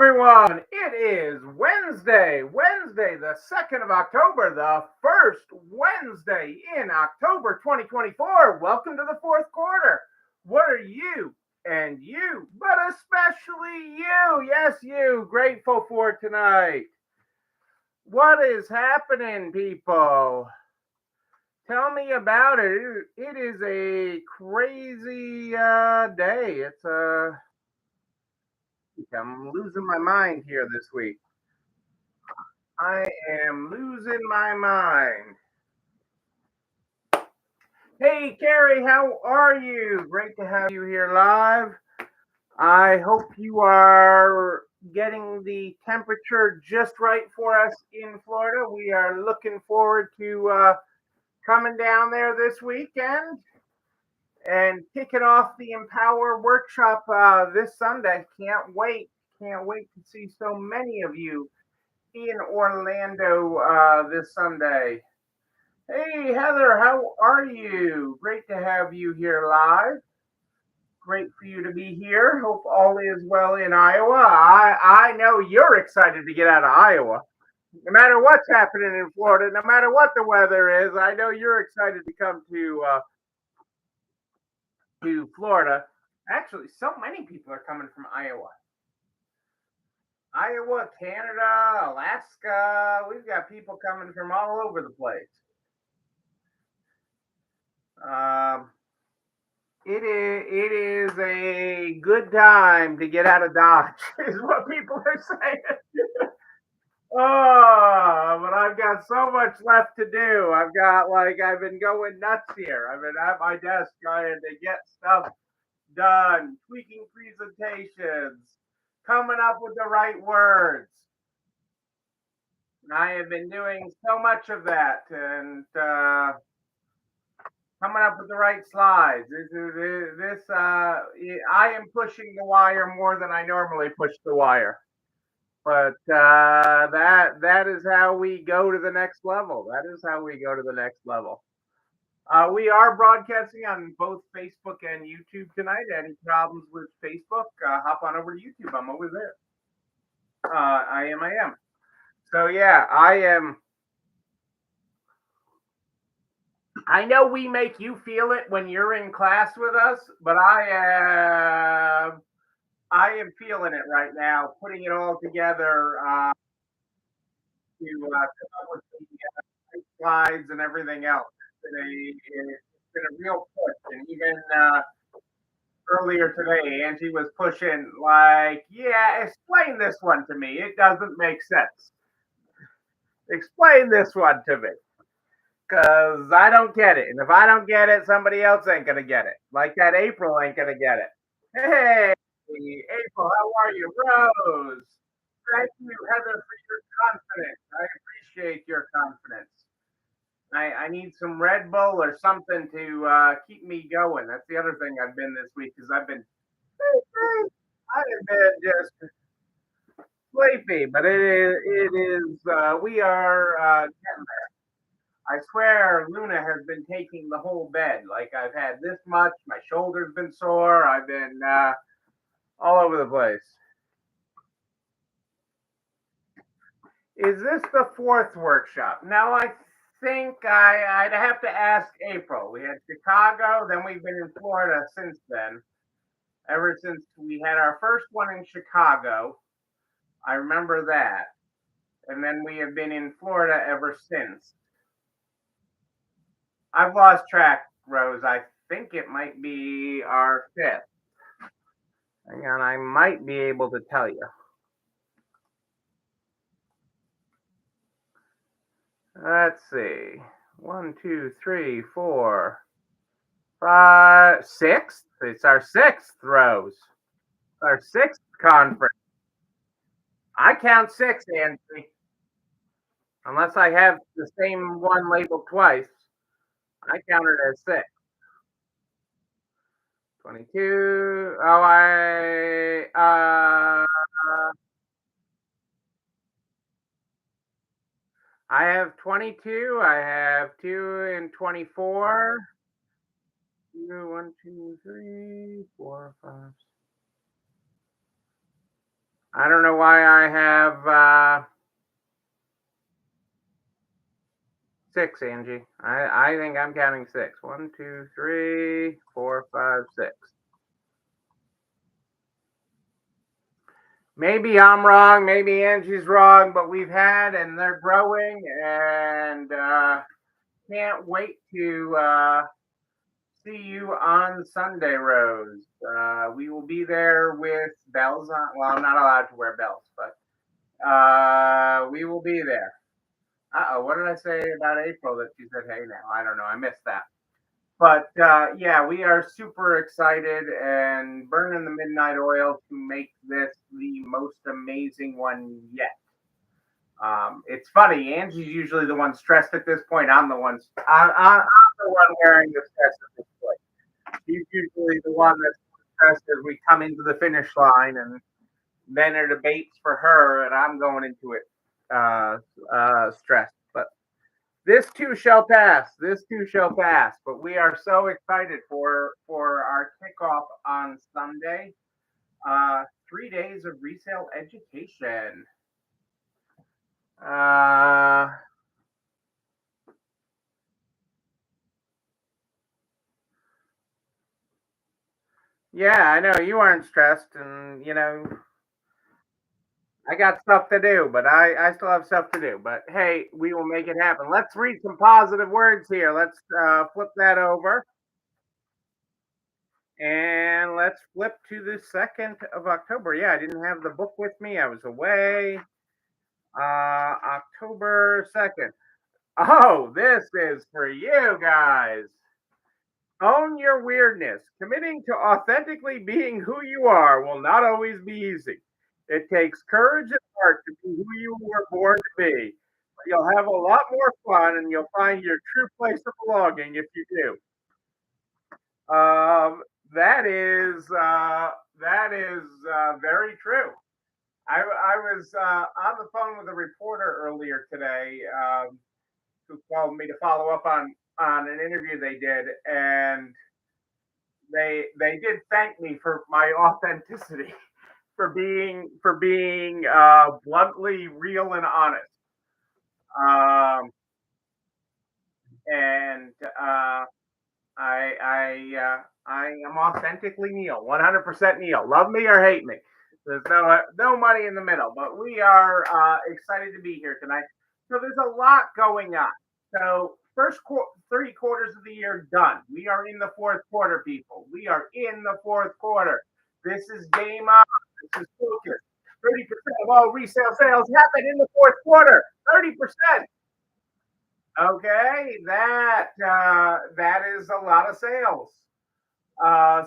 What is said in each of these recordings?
everyone. It is Wednesday, the 2nd of October, the first Wednesday in October 2024. Welcome to the fourth quarter. What are you and you, but especially you, yes, you, grateful for tonight? What is happening, people? Tell me about it. It is a crazy day. I'm losing my mind here this week. I am losing my mind. Hey, Carrie, how are you? Great to have you here live. I hope you are getting the temperature just right for us in Florida. We are looking forward to coming down there this weekend and kicking off the Empower workshop this Sunday. Can't wait. Can't wait to see so many of you in Orlando this Sunday. Hey, Heather, how are you? Great to have you here live. Great for you to be here. Hope all is well in Iowa. I know you're excited to get out of Iowa. No matter what's happening in Florida, no matter what the weather is, I know you're excited to come to Florida. Actually, so many people are coming from Iowa. Iowa, Canada, Alaska. We've got people coming from all over the place. Um, it is a good time to get out of Dodge, is what people are saying. Oh, but I've got so much left to do. I've been going nuts here. I've been at my desk trying to get stuff done, tweaking presentations, coming up with the right words. I have been doing so much of that, and coming up with the right slides. I am pushing the wire more than I normally push the wire, but that is how we go to the next level. That is how we go to the next level. We are broadcasting on both Facebook and YouTube tonight. Any problems with Facebook? Hop on over to YouTube. I'm over there. I am. So yeah, I am. I know we make you feel it when you're in class with us, but I am feeling it right now, putting it all together to come up with the slides and everything else. It's been a real push, and even earlier today, Angie was pushing like, "Yeah, explain this one to me. It doesn't make sense. Explain this one to me." Because I don't get it. And if I don't get it, somebody else ain't going to get it. Like that April ain't going to get it. Hey, April, how are you? Rose. Thank you, Heather, for your confidence. I appreciate your confidence. I need some Red Bull or something to keep me going. That's the other thing I've been this week because I've been just sleepy, but we are getting there. I swear Luna has been taking the whole bed. Like I've had this much, my shoulder's been sore, I've been all over the place. Is this the fourth workshop? Now I think I'd have to ask April. We had Chicago, then we've been in Florida since then. Ever since we had our first one in Chicago, I remember that. And then we have been in Florida ever since. I've lost track, Rose. I think it might be our fifth. Hang on, I might be able to tell you. Let's see. 1, 2, 3, 4, 5, sixth. It's our sixth, Rose. Our sixth conference. I count six, Anthony. Unless I have the same one labeled twice, I count it as six. 22. Oh, I have 22. I have 2 and 24. 2, 1, 2, 3, 4, 5. I don't know why I have six, Angie. I think I'm counting six. One, two, three, four, five, six. Maybe I'm wrong. Maybe Angie's wrong, but we've had and they're growing, and can't wait to see you on Sunday, Rose. We will be there with bells on. Well, I'm not allowed to wear bells, but we will be there. Uh-oh, what did I say about April that she said, hey now? I don't know. I missed that. But yeah, we are super excited and burning the midnight oil to make this the most amazing one yet. It's funny. Angie's usually the one stressed at this point. I'm the one wearing the stress at this point. She's usually the one that's stressed as we come into the finish line, and then it debates for her, and I'm going into it stressed. But this too shall pass. This too shall pass. But we are so excited for our kickoff on Sunday. 3 days of resale education. Uh, yeah, I know you aren't stressed, and I got stuff to do, but I still have stuff to do. But hey, we will make it happen. Let's read some positive words here. Let's flip that over. And let's flip to the 2nd of October. Yeah, I didn't have the book with me. I was away. October 2nd. Oh, this is for you guys. Own your weirdness. Committing to authentically being who you are will not always be easy. It takes courage and heart to be who you were born to be. But you'll have a lot more fun and you'll find your true place of belonging if you do. That is very true. I was on the phone with a reporter earlier today who called me to follow up on an interview they did, and they did thank me for my authenticity, for being bluntly real and honest. Um, and I am authentically Neil, 100% Neil. Love me or hate me. There's no money in the middle, but we are excited to be here tonight. So there's a lot going on. So 3 quarters of the year done. We are in the fourth quarter, people. We are in the fourth quarter. This is game on. This is focus. 30% of all resale sales happen in the fourth quarter. 30%. Okay, that is a lot of sales.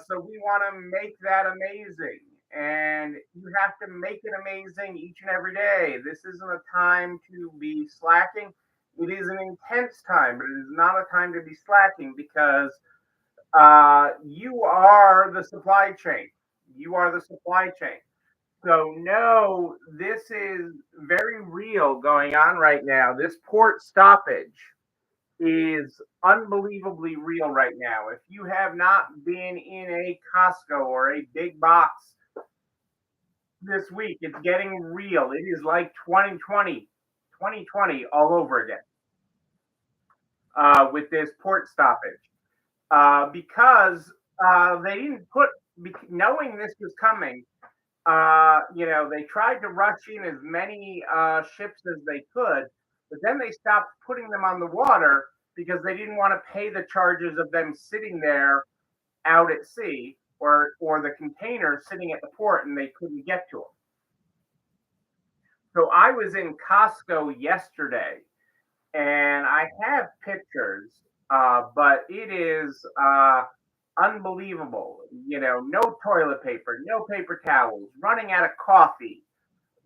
So we want to make that amazing, and you have to make it amazing each and every day. This isn't a time to be slacking. It is an intense time, but it is not a time to be slacking because you are the supply chain. You are the supply chain. So no, this is very real going on right now. This port stoppage is unbelievably real right now. If you have not been in a Costco or a big box this week, it's getting real. It is like 2020 all over again with this port stoppage because they didn't put, knowing this was coming, they tried to rush in as many ships as they could, but then they stopped putting them on the water because they didn't want to pay the charges of them sitting there out at sea or the containers sitting at the port and they couldn't get to them. So I was in Costco yesterday and I have pictures, but it is unbelievable. No toilet paper, no paper towels, running out of coffee,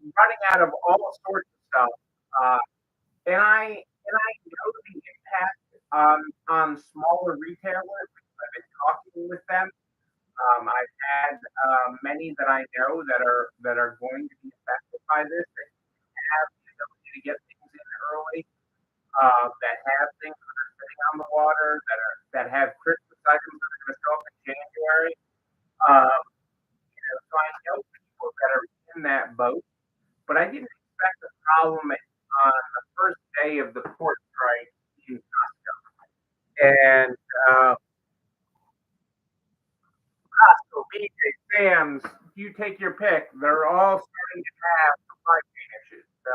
running out of all sorts of stuff. Uh, and I know the impact on smaller retailers. I've been talking with them. I've had many that I know that are going to be affected by this. That have the ability to get things in early. That have things that are sitting on the water. That have Christmas items that are going to show up in January. So I know people that are in in that boat, but I didn't expect the problem on the first day of the port strike in Costco. And Costco, BJ, Sam's, you take your pick. They're all starting to have supply chain issues. So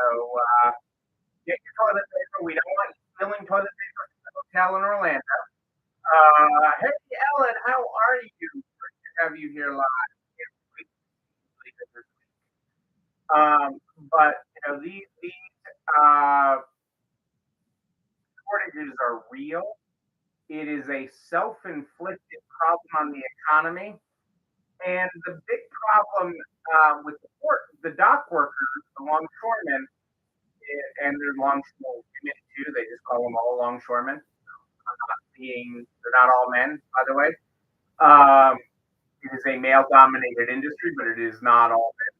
get your toilet paper. We don't want spilling toilet paper in the hotel in Orlando. Hey, Ellen, how are you? Great to have you here live. Um, but these uh, shortages are real. It is a self-inflicted problem on the economy, and the big problem with the dock workers, the longshoremen, and their longshoremen too. They just call them all longshoremen. They're not all men, by the way. Um, it is a male-dominated industry, but it is not all men.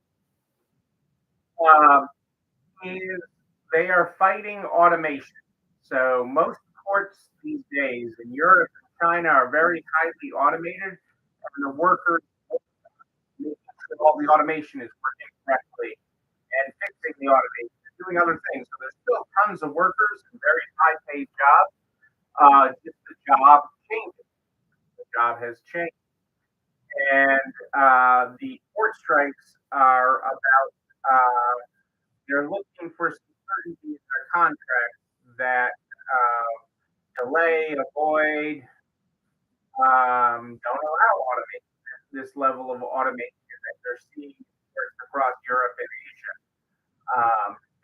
Is they are fighting automation. So most ports these days in Europe and China are very highly automated, and the workers making sure all the automation is working correctly and fixing the automation and doing other things. So there's still tons of workers and very high paid jobs. Just the job changes. The job has changed. And the port strikes are about they're looking for some certainty in their contracts that delay, avoid, don't allow automation, this level of automation that they're seeing across Europe and Asia.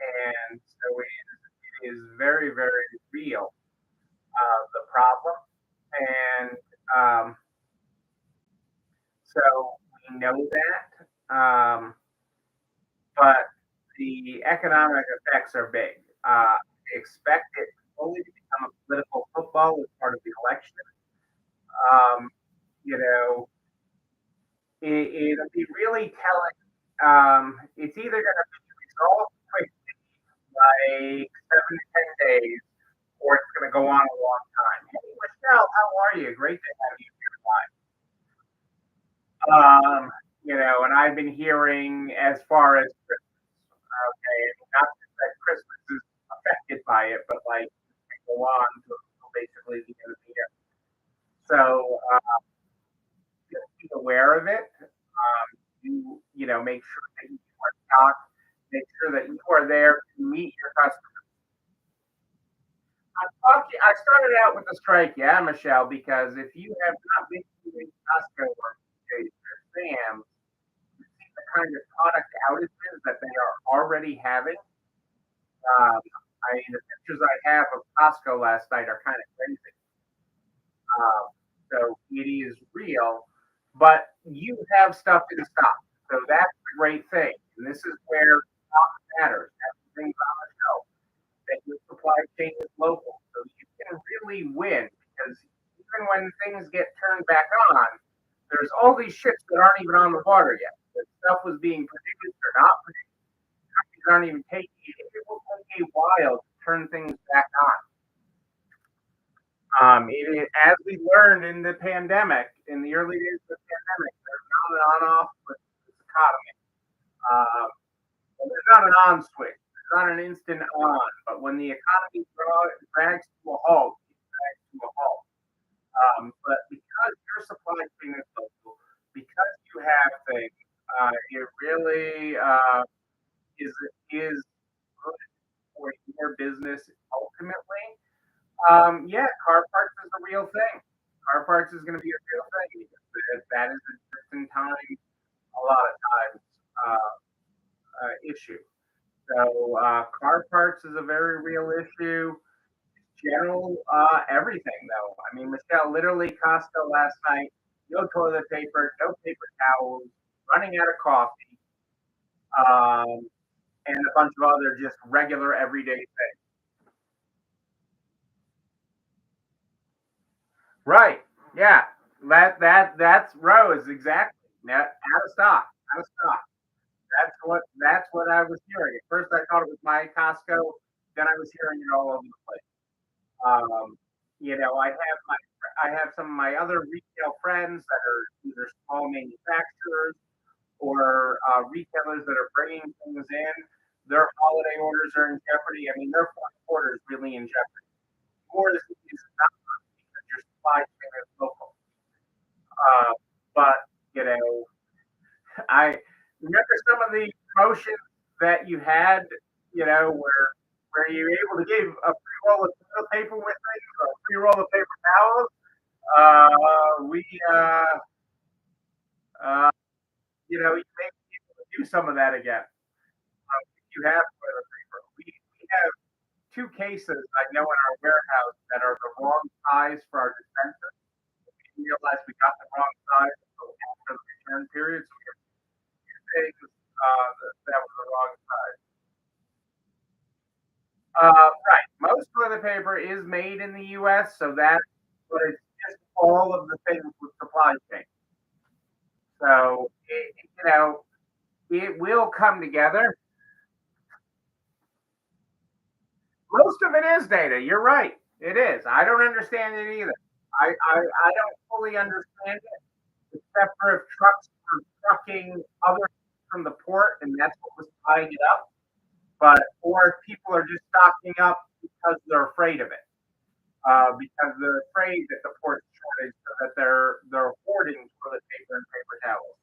And so it is very, very real, the problem. And so we know that. But the economic effects are big. Expect it only to become a political football as part of the election. Um, you know, it'll be really telling. It's either going to be resolved quickly, like 7 to 10 days, or it's going to go on a long time. Hey, Michelle, how are you? Great to have you here live. And I've been hearing as far as Christmas, okay, not that Christmas is affected by it, but like go on to basically the end of the year. So just be aware of it. Make sure that you are stocked. Make sure that you are there to meet your customers. I started out with the strike, yeah, Michelle, because if you have not been to Costco or Sam's, you see the kind of product outages that they are already having. The pictures I have of Costco last night are kind of crazy. So it is real, but you have stuff in stock. So that's the great thing. And this is where stock matters. That's the things on the shelf. That your supply chain is local. So you can really win because even when things get turned back on, there's all these ships that aren't even on the water yet. The stuff was being produced or not produced. Companies aren't even taking it. It will take a while to turn things back on. As we learned in the pandemic, in the early days of the pandemic, there's not an on-off with this economy. Um, there's not an on switch. There's not an instant on. But when the economy drags to a halt, it drags to a halt. But because your supply chain is local, because you have things, it really is good for your business ultimately. Yeah, car parts is a real thing. Car parts is going to be a real thing because that is a just in time, a lot of times, issue. So car parts is a very real issue. General everything though. I mean, Michelle, literally Costco last night. No toilet paper, no paper towels, running out of coffee, um, and a bunch of other just regular everyday things. Right. Yeah. That's Rose exactly. Out of stock. Out of stock. That's what I was hearing. At first, I thought it was my Costco. Then I was hearing it all over the place. Um, I have some of my other retail friends that are either small manufacturers or retailers that are bringing things in, their holiday orders are in jeopardy. I mean, their fourth quarter is really in jeopardy. Yours is not because your supply chain is local. Uh, but you know, I remember some of the promotions that you had. Where you were able to give a free roll of toilet paper with things, or a free roll of paper towels. We uh, you may be able to do some of that again. If you have toilet paper, we have two cases I know in our warehouse that are the wrong size for our dispenser. We realized we got the wrong size until after the return period, so we have two things that was the wrong size. Right. Most toilet paper is made in the U.S., so that's but it's just all of the things with supply chain. So it will come together. Most of it is data. You're right. It is. I don't understand it either. I don't fully understand it, except for if trucks were trucking other from the port, and that's what was tying it up. But or if people are just stocking up because they're afraid of it, because they're afraid that the port's shortage, so that they're hoarding toilet paper and paper towels.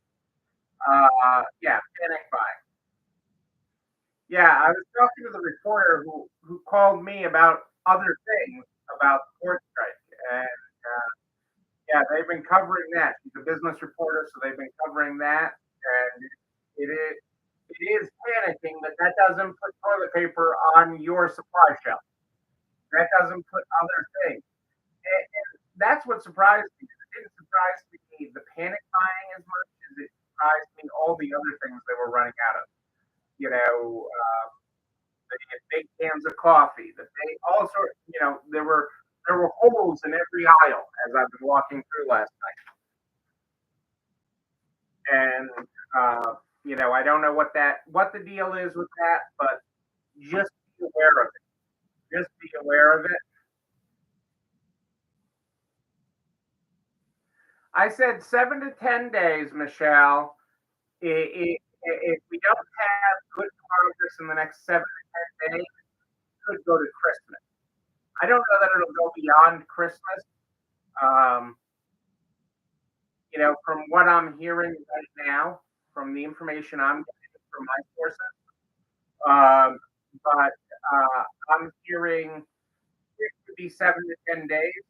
Yeah, panic buying. Yeah, I was talking to the reporter who called me about other things about the port strike, and yeah, they've been covering that. She's a business reporter, so they've been covering that, and it is panicking, but that doesn't put toilet paper on your supply shelf. That doesn't put other things. And that's what surprised me. It didn't surprise me the panic buying as much as it surprised me all the other things they were running out of. You know, they had big cans of coffee. That they all sorts. There were holes in every aisle as I've been walking through last night, and I don't know what the deal is with that, but just be aware of it. Just be aware of it. I said 7 to 10 days, Michelle. If we don't have good progress in the next 7 to 10 days, it could go to Christmas. I don't know that it'll go beyond Christmas. Um, from what I'm hearing right now, from the information I'm getting from my sources, but I'm hearing it could be 7 to 10 days.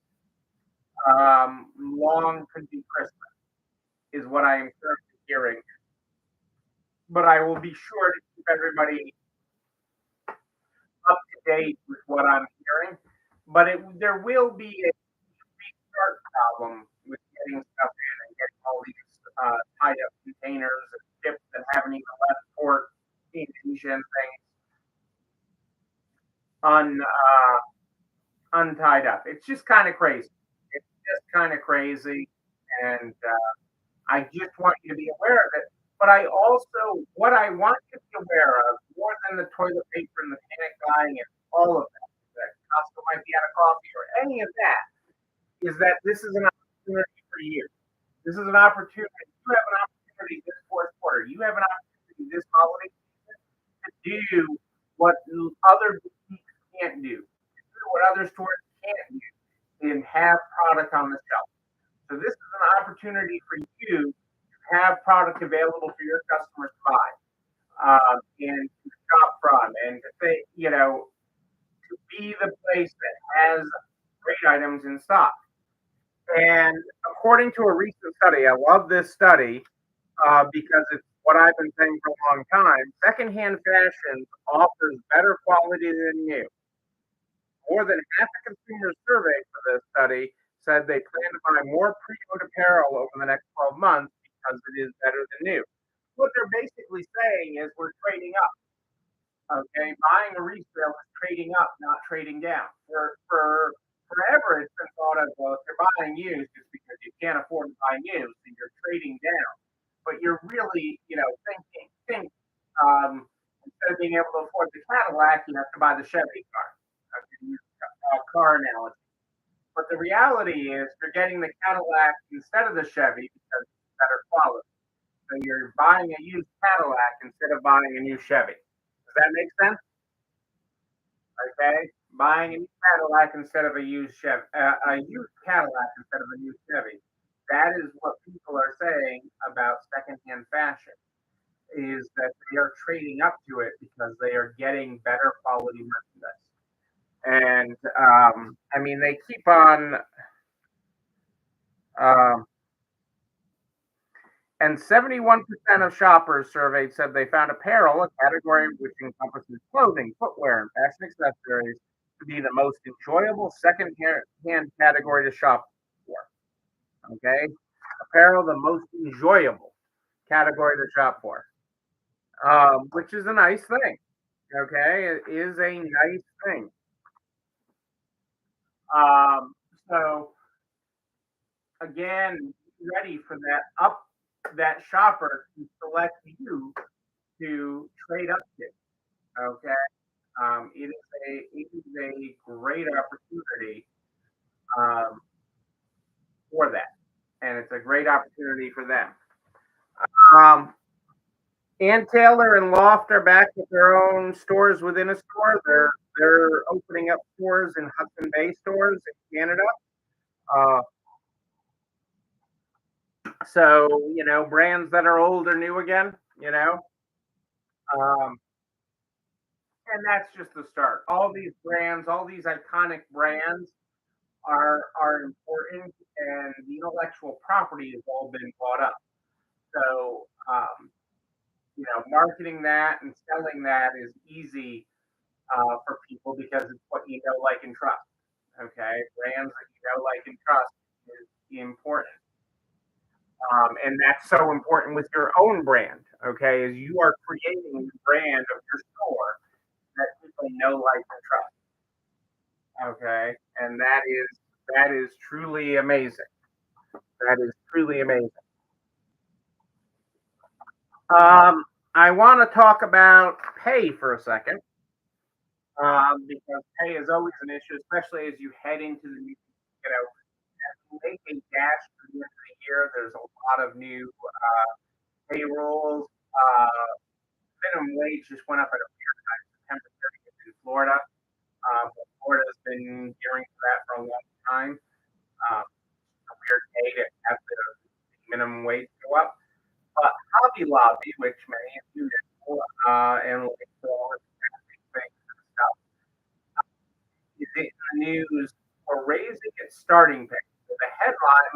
Long could be Christmas, is what I am currently hearing. But I will be sure to keep everybody up to date with what I'm hearing. But there will be a restart problem with getting stuff in and getting all these tied up containers and ships that haven't even left port in Asia and things un, untied up. It's just kind of crazy. It's just kind of crazy. And I just want you to be aware of it. But what I want you to be aware of, more than the toilet paper and the panic buying and all of that Costco might be out of coffee or any of that, is that this is an opportunity for you. This is an opportunity. You have an opportunity this fourth quarter. You have an opportunity this holiday season to do what other boutiques can't do, what other stores can't do, and have product on the shelf. So this is an opportunity for you to have product available for your customers to buy, and to shop from, and to say, to be the place that has great items in stock. And according to a recent study, I love this study because it's what I've been saying for a long time. Secondhand fashion offers better quality than new. More than half the consumers surveyed for this study said they plan to buy more pre-owned apparel over the next 12 months because it is better than new. What they're basically saying is we're trading up. Okay, buying a resale is trading up, not trading down. For forever, it's been thought of, well, if you're buying used, it's because you can't afford to buy new, so you're trading down. But you're really, think instead of being able to afford the Cadillac, you have to buy the Chevy car. Car analogy. But the reality is, you're getting the Cadillac instead of the Chevy because it's better quality. So you're buying a used Cadillac instead of buying a new Chevy. Does that make sense? Okay, buying a new Cadillac instead of a used Cadillac instead of a new Chevy. That is what people are saying about secondhand fashion. Is that they are trading up to it because they are getting better quality merchandise. And I mean, they keep on. Um, and 71% of shoppers surveyed said they found apparel, a category which encompasses clothing, footwear, and fashion accessories, to be the most enjoyable second-hand category to shop for. Okay, apparel, the most enjoyable category to shop for, which is a nice thing. Okay, it is a nice thing. Um, so again, be ready for that shopper to select you to trade up to. Okay, it is a great opportunity um, for that, and it's a great opportunity for them. Um, Ann Taylor and Loft are back with their own stores within a store. They're opening up stores in Hudson Bay stores in Canada. Uh, so brands that are old or new again. Um, and that's just the start. All these brands, all these iconic brands are important, and the intellectual property has all been bought up. So marketing that and selling that is easy for people because it's what you know, like, and trust. Okay, brands that you know, like, and trust is important, and that's so important with your own brand. Okay, as you are creating the brand of your store that people know, like, and trust. Okay, and that is truly amazing. That is truly amazing. Um, I want to talk about pay for a second, because pay is always an issue, especially as you head into the new, as you make a dash to the end of the year. There's a lot of new payrolls. Minimum wage just went up at a weird time, September 30th in Florida. Florida's been gearing for that for a long time. Um, a weird day to have the minimum wage go up. But Hobby Lobby, which many of you know, and like all the things and stuff, is in the news for raising its starting pay. So the headline,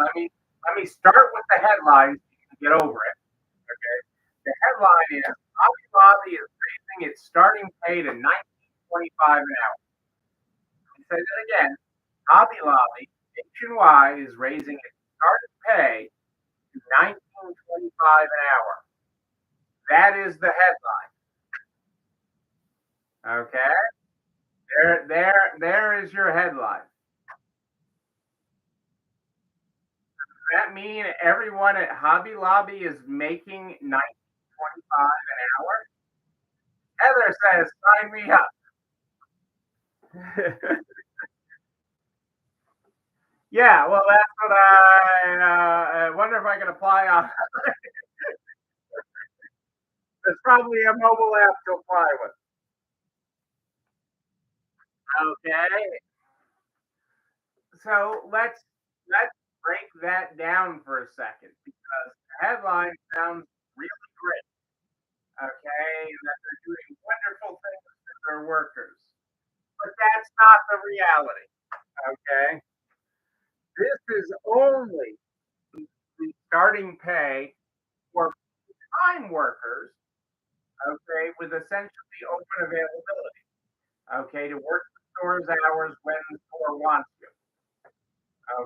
let me start with the headline so you can get over it. Okay. The headline is Hobby Lobby is raising its starting pay to 19.25 an hour. Let me say that again. Hobby Lobby nationwide is raising its starting pay to 19.25 an hour. That is the headline. Okay. There is your headline. Does that mean everyone at Hobby Lobby is making 19.25 an hour? Heather says, "Sign me up." Yeah, well, that's what I wonder if I can apply on. There's probably a mobile app to apply with. Okay, so let's break that down for a second because the headline sounds really great. Okay, and that they're doing wonderful things for their workers, but that's not the reality. Okay, this is only the starting pay for time workers. Okay, with essentially open availability. Okay, to work the store's hours when the store wants you.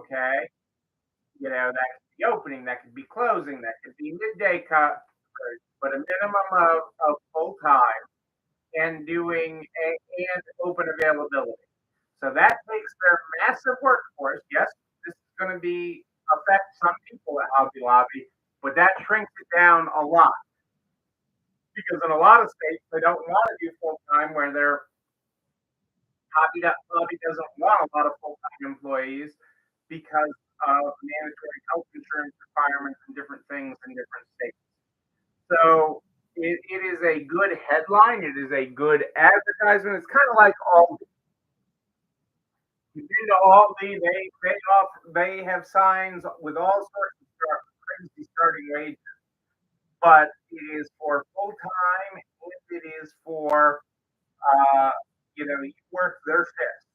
Okay, that could be opening, that could be closing, that could be midday cut, but a minimum of full time and and open availability. So that takes their massive workforce. Yes, this is going to be affect some people at Hobby Lobby, but that shrinks it down a lot because in a lot of states they don't want to do full time where their Hobby doesn't want a lot of full time employees because of mandatory health insurance requirements and different things in different states. So it is a good headline. It is a good advertisement. It's kind of like all you've been to Aldi. They have signs with all sorts of crazy starting wages, but it is for full time. It is for uh, you work their shift,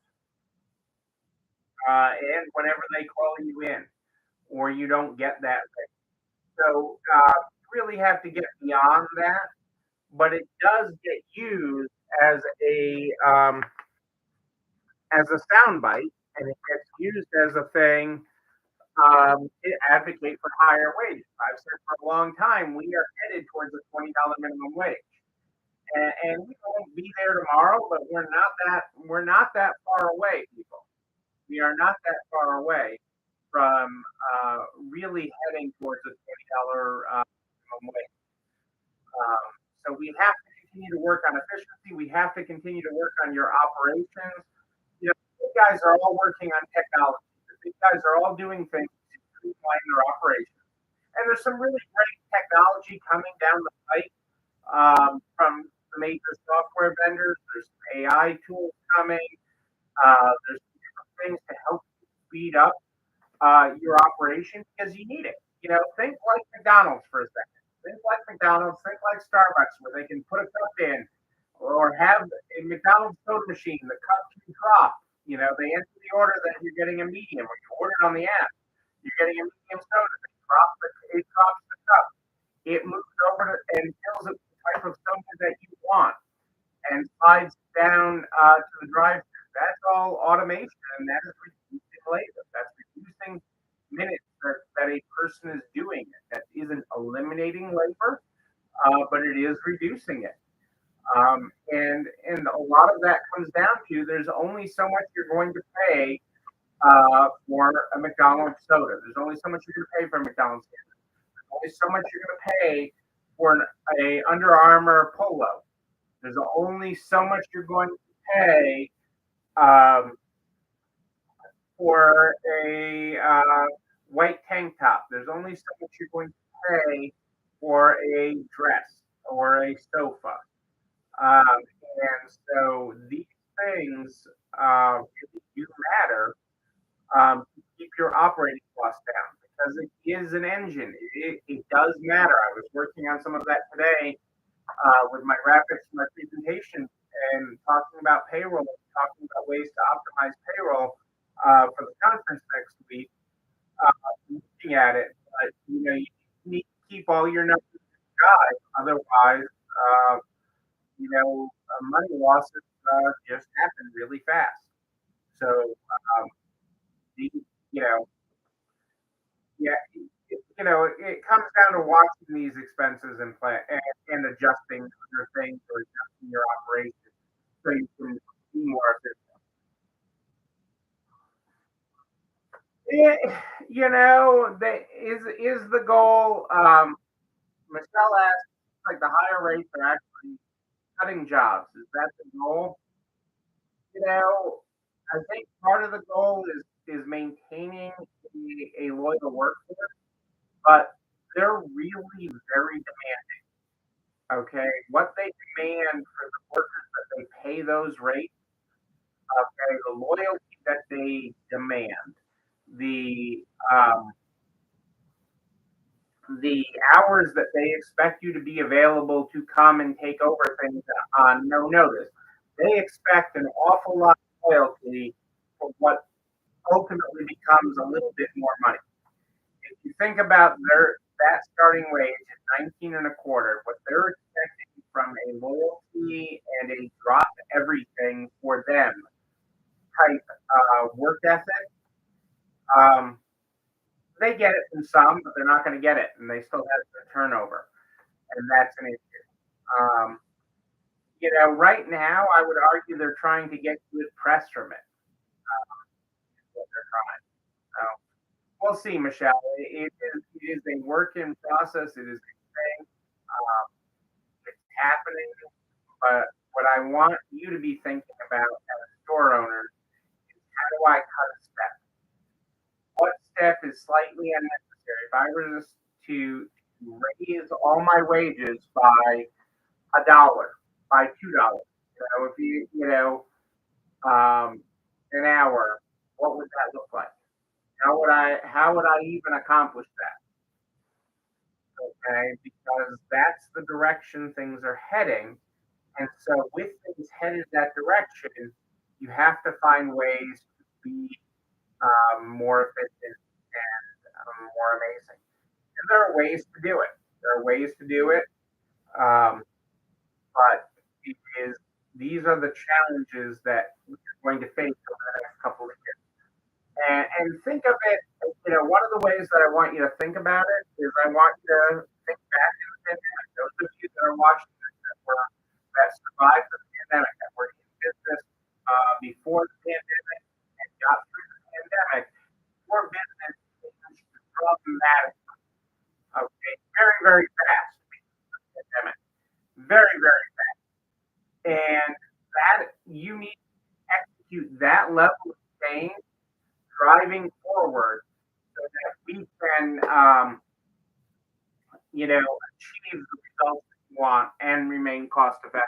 and whenever they call you in, or you don't get that. So you really have to get beyond that, but it does get used as a soundbite, and it gets used as a thing to advocate for higher wages. I've said for a long time we are headed towards a $20 minimum wage, and we won't be there tomorrow, but we're not that far away, people. We are not that far away from really heading towards a $20 minimum wage. Um, so we have to continue to work on efficiency. We have to continue to work on your operations. The big guys are all working on technology. The big guys are all doing things to streamline their operations. And there's some really great technology coming down the pipe from the major software vendors. There's AI tools coming. There's different things to help speed up your operation because you need it. Think like McDonald's for a second. Think like McDonald's. Think like Starbucks, where they can put a cup in, or have a McDonald's soda machine. The cup can drop. They enter the order that you're getting a medium, or you order it on the app. You're getting a medium soda. It drops the cup. It moves and fills it with the type of soda that you want, and slides down to the drive-thru. That's all automation, and that is reducing labor. That's reducing minutes that a person is doing it. That isn't eliminating labor, but it is reducing it. And a lot of that comes down to there's only so much you're going to pay for a McDonald's soda. There's only so much you're going to pay for a McDonald's soda. There's only so much you're going to pay for a Under Armour polo. There's only so much you're going to pay um, for a white tank top. There's only so much you're going to pay for a dress or a sofa. And so these things really do matter to keep your operating costs down because it is an engine. It does matter. I was working on some of that today with my graphics, my presentation, and talking about payroll, talking about ways to optimize payroll for the conference next week. Looking at it, but you need to keep all your numbers in the sky. Otherwise, money losses just happen really fast. So, the, you know, yeah, it comes down to watching these expenses and adjusting other things or adjusting your operation so you can be more efficient. Is the goal. Michelle asked, like the higher rates are actually cutting jobs. Is that the goal? You know, I think part of the goal is maintaining a loyal workforce, but they're really very demanding. Okay, what they demand for the workers that they pay those rates. Okay, the loyalty that they demand, the um, the hours that they expect you to be available to come and take over things on no notice. They expect an awful lot of loyalty for what ultimately becomes a little bit more money. If you think about that starting wage at 19 and a quarter, what they're expecting from a loyalty and a drop everything for them type work ethic, um, they get it from some, but they're not going to get it, and they still have the turnover, and that's an issue. Um, right now, I would argue they're trying to get good press from it. What they're trying. So we'll see, Michelle. It is a work in process. It is a thing. Um, it's happening. But what I want you to be thinking about as a store owner is how do I cut a step? What step is slightly unnecessary? If I were to raise all my wages by $1, by $2. If um, an hour, what would that look like? How would I even accomplish that? Okay, because that's the direction things are heading. And so with things headed that direction, you have to find ways to be more efficient and more amazing. And there are ways to do it. There are ways to do it. Um, but it is these are the challenges that we're going to face over the next couple of years. And think of it, one of the ways that I want you to think about it is I want you to think back to the pandemic. Those of you that are watching this that survived the pandemic, that were in business before the pandemic and got through the pandemic, your business changed dramatically. Okay, very, very fast because of the pandemic. Very, very fast. And that you need to execute that level of change driving forward so that we can, achieve the results that you want and remain cost effective.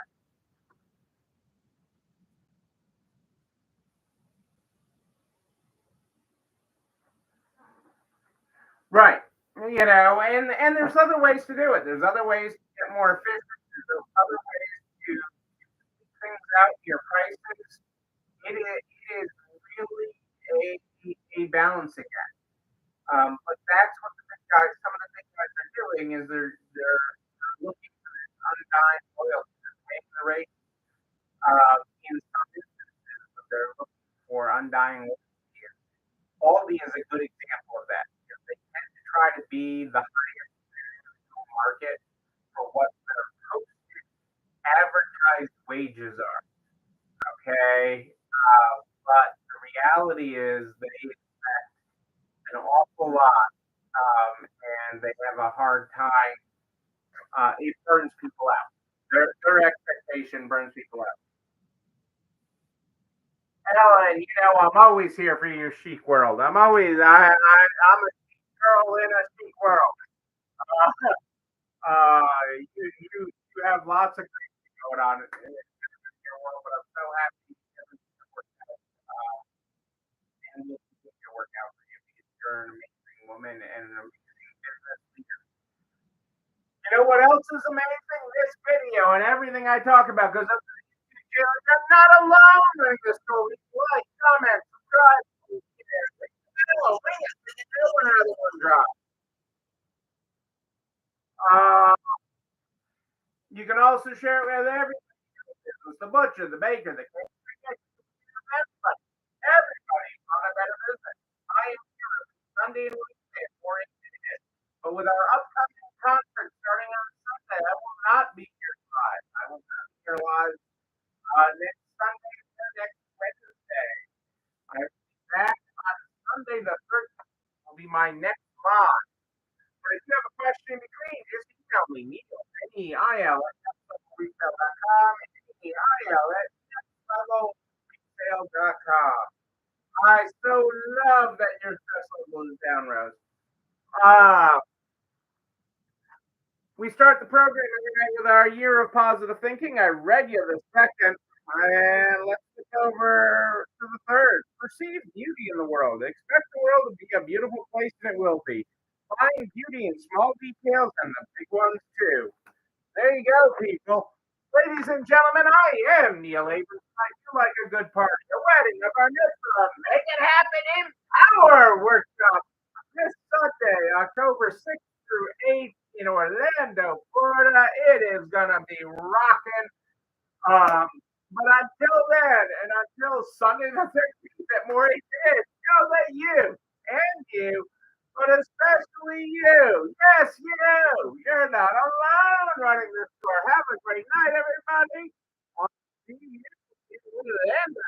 Right. And there's other ways to do it. There's other ways to get more efficient. There's other ways to keep things out your prices. It is really a balancing act. But that's what the big guys, some of the big guys are doing is they're looking for this undying loyalty. They're paying the rate in some instances, but they're looking for undying loyalty. Aldi is a good example of that. They tend to try to be the highest market for what their posted advertised wages are. Okay, but the reality is they expect an awful lot, and they have a hard time. It burns people out. Their expectation burns people out. Ellen, I'm always here for your chic world. I'm a chic girl in a chic world. You have lots of great things going on in your world, but I'm so happy everything worked out. And will continue to work out for you because you're an amazing woman and an amazing business leader. You know what else is amazing? This video and everything I talk about goes up to the YouTube channel. I'm not alone during this story. Like, comment, subscribe. Oh, wait a minute. Another one drop. Uh, you can also share it with everybody. The butcher, the baker, the cake, everybody. Everybody on a better business. I am here Sunday and Wednesday at 4 a.m. But with our upcoming conference starting on Sunday, I will not be here live. I will not be here live next Sunday or next Wednesday. I will be back on Sunday the 13th. Will be my next live. But if you have a question in between, just email me, Neil, Neil at nextlevelretail.com, Neil at nextlevelretail.com. I so love that your stress level is down, Rose. Uh, we start the program every night with our year of positive thinking. I read you the second, and let's look over to the third. Perceive beauty in the world. Expect the world to be a beautiful place, and it will be. Find beauty in small details and the big ones too. There you go, people. Ladies and gentlemen, I am Neil Abrams. I do like a good party, a wedding, a bar mitzvah. Make it happen in our workshop this Sunday, October 6th through 8th in Orlando, Florida. It is going to be rocking. Um, but until then, and until Sunday the 13th at more kids, know that you and you, but especially you, yes, you're not alone running this store. Have a great night, everybody. I'll see you in Orlando.